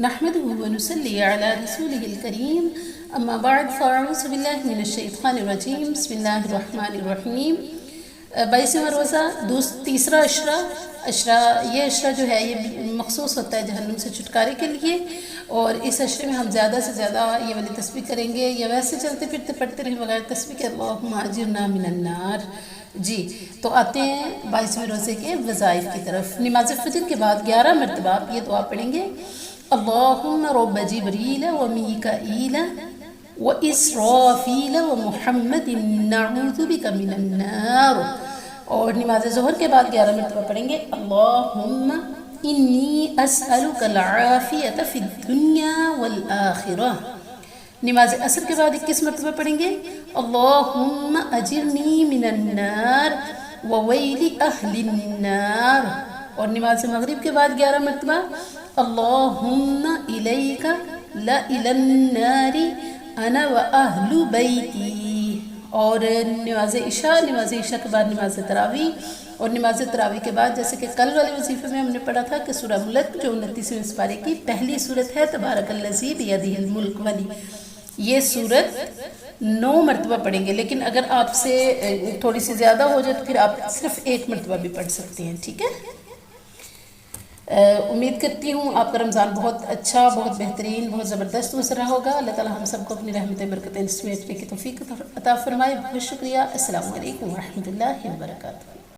نحمده ونصلي على رسوله الكريم اما بعد فاعوذ باللہ من الشیطان الرجیم بسم اللہ الرحمن الرحیم 22واں روزہ تیسرا عشرہ یہ عشرہ جو ہے یہ مخصوص ہوتا ہے جہنم سے چھٹکارے کے لیے، اور اس عشرے میں ہم زیادہ سے زیادہ یہ والی تسبیح کریں گے یا ویسے چلتے پھرتے پڑھتے رہیں بغیر تسبیح کے اللہم اجرنا من النار۔ جی تو آتے ہیں 22ویں روزے کے وظائف کی طرف۔ نماز فجر کے بعد 11 مرتبہ آپ یہ دعا پڑھیں گے، اللہم رب جبریل و میکائیل و اسرافیل و محمد نعوذ بک من النار۔ اور نماز ظہر کے بعد 11 مرتبہ پڑھیں گے، اللہم انی اسألک العافیۃ فی الدنیا والآخرہ۔ نماز عصر کے بعد 21 مرتبہ پڑھیں گے، اللہم اجرنی من النار وویل اہل النار۔ اور نماز مغرب کے بعد 11 مرتبہ، اللہم الیک لا الی النار انا و اہل بیتی۔ اور نماز عشاء کے بعد نماز تراویح، اور نماز تراویح کے بعد جیسے کہ کل والے وظیفے میں ہم نے پڑھا تھا کہ سورہ ملک جو 29ویں سپارے کی پہلی صورت ہے تبارک الذی بیدہ الملک والی، یہ صورت 9 مرتبہ پڑھیں گے، لیکن اگر آپ سے تھوڑی سی زیادہ ہو جائے تو پھر آپ صرف 1 مرتبہ بھی پڑھ سکتے ہیں، ٹھیک ہے؟ امید کرتی ہوں آپ کا رمضان بہت اچھا، بہت بہترین، بہت زبردست گزرا ہوگا۔ اللہ تعالی ہم سب کو اپنی رحمت برکتیں سمیٹنے کی توفیق عطا فرمائے۔ بہت شکریہ۔ السلام علیکم ورحمۃ اللہ وبرکاتہ۔